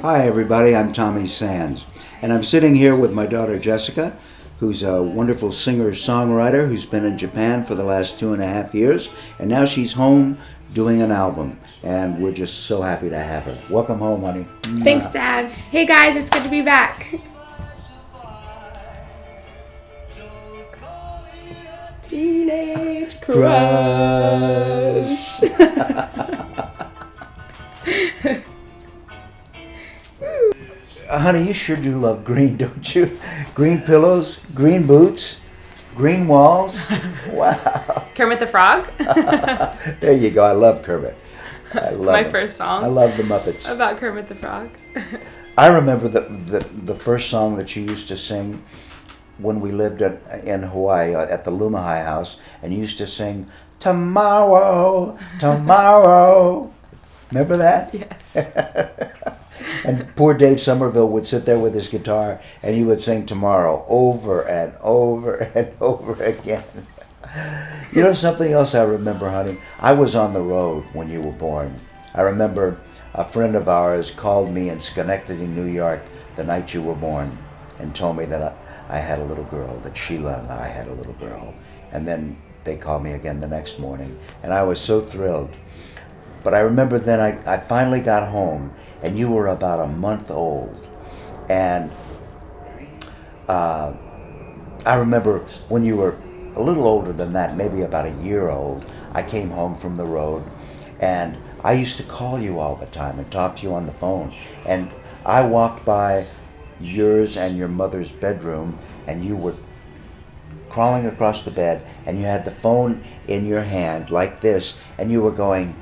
Hi, everybody. I'm Tommy Sands, and I'm sitting here with my daughter Jessica, who's a wonderful singer-songwriter who's been in Japan for the last 2.5 years, and now she's home doing an album, and we're just so happy to have her. Welcome home, honey. Thanks, Dad. Hey, guys, it's good to be back. Teenage crush. Honey, you sure do love green, don't you? Green pillows, green boots, green walls. Wow. Kermit the Frog. There you go. I love Kermit. I love My him. first song. I love the Muppets. About Kermit the Frog. I remember the first song that you used to sing when we lived in Hawaii at the Lumahai house, and you used to sing, "Tomorrow, tomorrow." Remember that? Yes. And poor Dave Somerville would sit there with his guitar, and he would sing "Tomorrow" over and over and over again. You know something else I remember, honey? I was on the road when you were born. I remember a friend of ours called me in Schenectady, New York, the night you were born, and told me that I had a little girl, that Sheila and I had a little girl. And then they called me again the next morning, and I was so thrilled. But I remember then I finally got home, and you were about a month old. And I remember when you were a little older than that, maybe about a year old, I came home from the road, and I used to call you all the time and talk to you on the phone. And I walked by yours and your mother's bedroom, and you were crawling across the bed, and you had the phone in your hand like this, and you were going,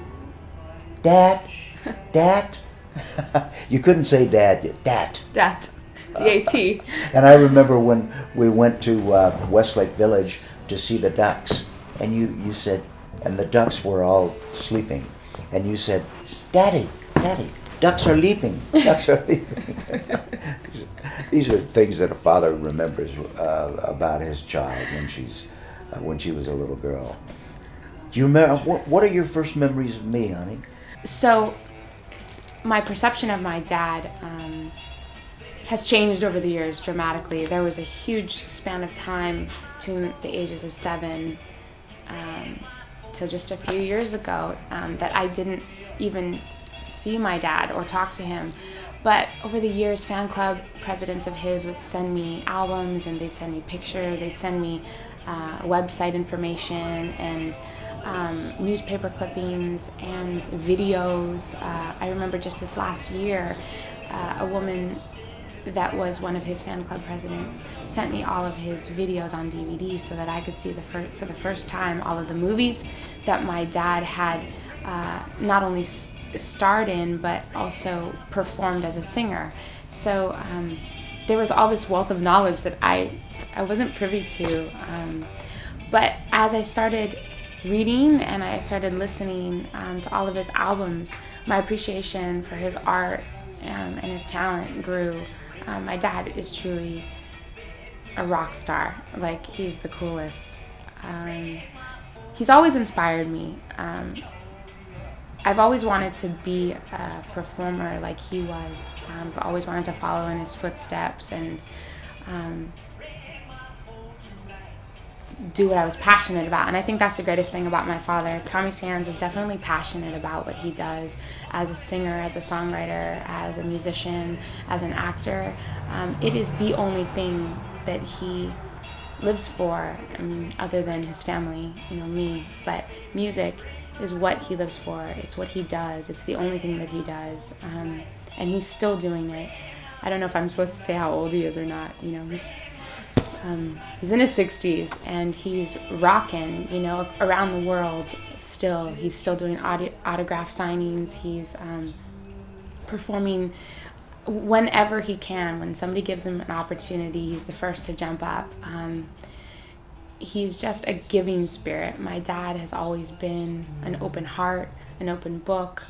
"Dad, Dad." You couldn't say Dad, Dad. Dat. D-A-T. And I remember when we went to Westlake Village to see the ducks, and you said, and the ducks were all sleeping, and you said, "Daddy, Daddy, ducks are leaping, ducks are leaping." These are things that a father remembers about his child when she was a little girl. Do you remember, what are your first memories of me, honey? So, my perception of my dad has changed over the years dramatically. There was a huge span of time between the ages of 7 till just a few years ago that I didn't even see my dad or talk to him. But over the years, fan club presidents of his would send me albums, and they'd send me pictures, they'd send me website information and newspaper clippings and videos. I remember just this last year, a woman that was one of his fan club presidents sent me all of his videos on DVD so that I could see for the first time all of the movies that my dad had not only starred in but also performed as a singer. So there was all this wealth of knowledge that I wasn't privy to. But as I started reading and I started listening to all of his albums, my appreciation for his art and his talent grew. My dad is truly a rock star. Like, he's the coolest. He's always inspired me. I've always wanted to be a performer like he was. I've always wanted to follow in his footsteps and do what I was passionate about. And I think that's the greatest thing about my father. Tommy Sands is definitely passionate about what he does as a singer, as a songwriter, as a musician, as an actor. It is the only thing that he lives for, other than his family, me. But music is what he lives for. It's what he does. It's the only thing that he does. And he's still doing it. I don't know if I'm supposed to say how old he is or not. He's in his 60s and he's rocking, around the world still. He's still doing autograph signings. He's performing whenever he can. When somebody gives him an opportunity, he's the first to jump up. He's just a giving spirit. My dad has always been an open heart, an open book,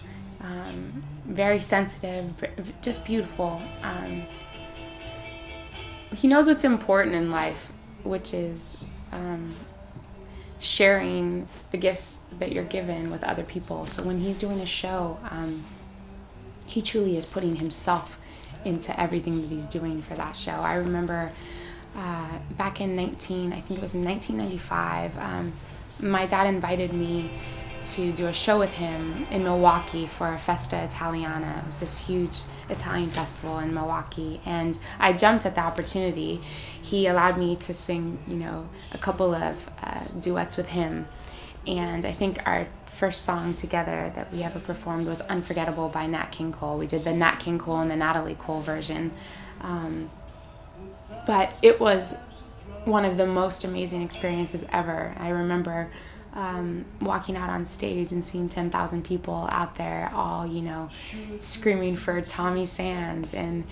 very sensitive, just beautiful. He knows what's important in life, which is sharing the gifts that you're given with other people. So when he's doing a show, he truly is putting himself into everything that he's doing for that show. I remember back in 1995, my dad invited me to do a show with him in Milwaukee for a Festa Italiana. It was this huge Italian festival in Milwaukee, and I jumped at the opportunity. He allowed me to sing, a couple of duets with him, and I think our first song together that we ever performed was Unforgettable by Nat King Cole. We did the Nat King Cole and the Natalie Cole version. But it was one of the most amazing experiences ever. I remember walking out on stage and seeing 10,000 people out there all, screaming for Tommy Sands. And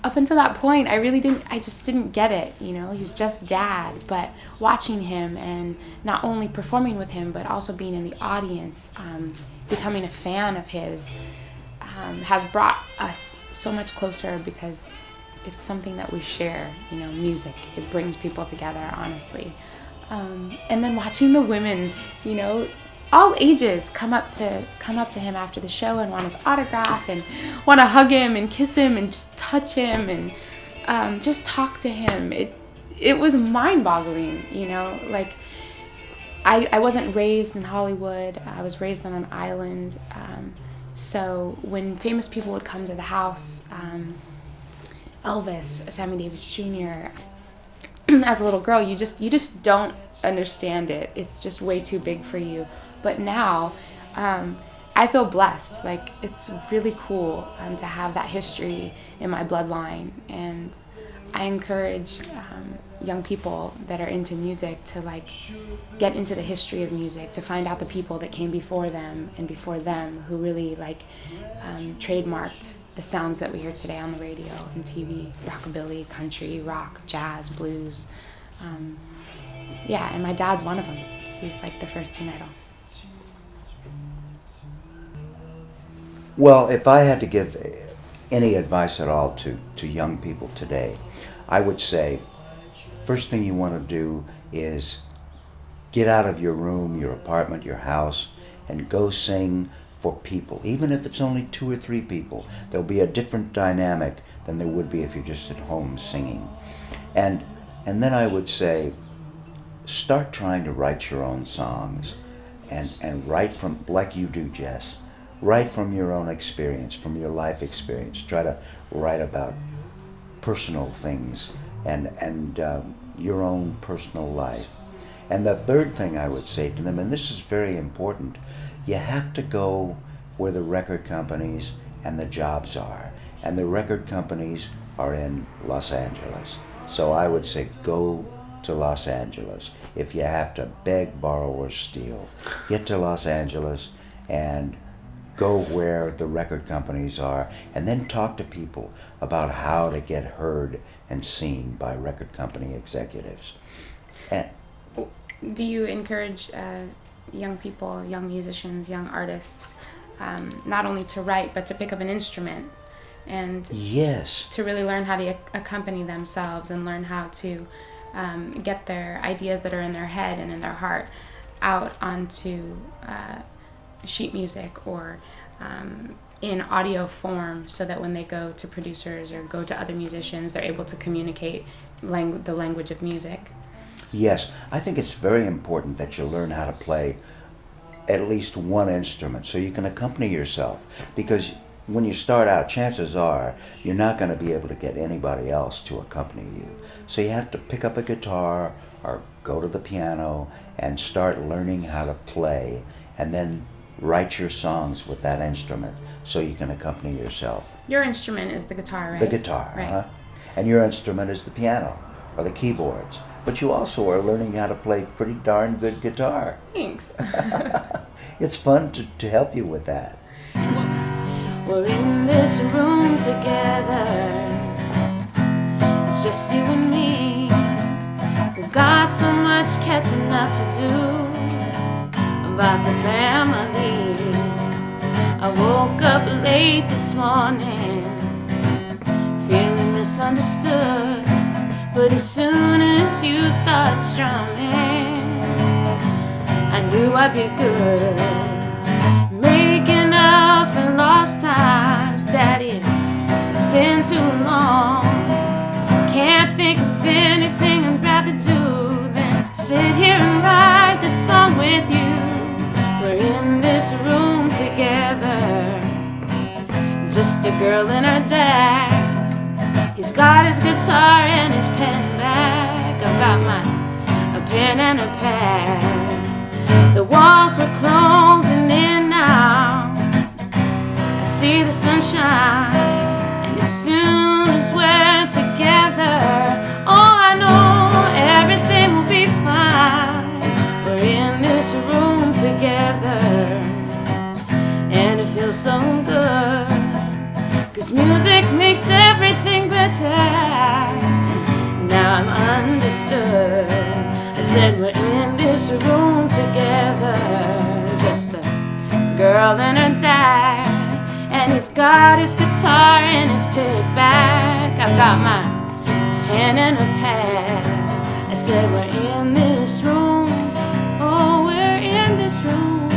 up until that point, I just didn't get it, he was just Dad. But watching him and not only performing with him, but also being in the audience, becoming a fan of his, has brought us so much closer, because it's something that we share, music. It brings people together, honestly. And then watching the women, all ages come up to him after the show and want his autograph and want to hug him and kiss him and just touch him and just talk to him. It was mind-boggling, like I wasn't raised in Hollywood. I was raised on an island. So when famous people would come to the house, Elvis, Sammy Davis Jr., as a little girl, you just don't understand it. It's just way too big for you. But now, I feel blessed. Like, it's really cool to have that history in my bloodline. And I encourage young people that are into music to get into the history of music, to find out the people that came before them and before them who really trademarked the sounds that we hear today on the radio and TV: rockabilly, country, rock, jazz, blues. And my dad's one of them. He's the first teen idol. Well, if I had to give any advice at all to young people today, I would say, first thing you want to do is get out of your room, your apartment, your house, and go sing for people. Even if it's only 2 or 3 people, there'll be a different dynamic than there would be if you're just at home singing. And then I would say, start trying to write your own songs, and write from, like you do, Jess, write from your own experience, from your life experience. Try to write about personal things and your own personal life. And the third thing I would say to them, and this is very important, you have to go where the record companies and the jobs are. And the record companies are in Los Angeles. So I would say go to Los Angeles. If you have to beg, borrow, or steal, get to Los Angeles and go where the record companies are, and then talk to people about how to get heard and seen by record company executives. And do you encourage young people, young musicians, young artists, not only to write, but to pick up an instrument and yes, to really learn how to accompany themselves and learn how to get their ideas that are in their head and in their heart out onto sheet music or in audio form, so that when they go to producers or go to other musicians, they're able to communicate the language of music? Yes, I think it's very important that you learn how to play at least one instrument so you can accompany yourself. Because when you start out, chances are you're not going to be able to get anybody else to accompany you. So you have to pick up a guitar or go to the piano and start learning how to play, and then write your songs with that instrument so you can accompany yourself. Your instrument is the guitar, right? The guitar, right. And your instrument is the piano or the keyboards. But you also are learning how to play pretty darn good guitar. Thanks. It's fun to help you with that. We're in this room together. It's just you and me. We've got so much catching up to do about the family. I woke up late this morning, feeling misunderstood. But as soon as you start strumming, I knew I'd be good, making up for lost times that think of anything I'd rather do than sit here and write this song with you. We're in this room together, just a girl and her dad. He's got his guitar and his pen back. I've got a pen and a pad. The walls were closing in now. I see the sunshine, and as soon as we're together, oh, I know everything will be fine. We're in this room together, and it feels so good, 'cause music makes everything better. Now I'm understood. I said we're in this room together, just a girl and her dad. And he's got his guitar and his pick back. I've got my pen and a pad. I said we're in this room. Oh, we're in this room.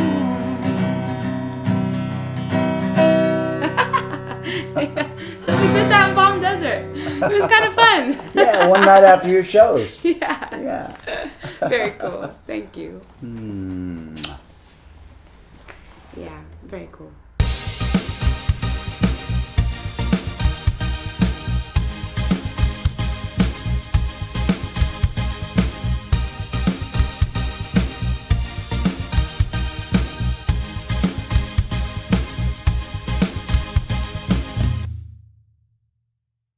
So we did that in Palm Desert. It was kind of fun. Yeah, one night after your shows. Yeah. Yeah. Very cool. Thank you. Hmm. Yeah, very cool.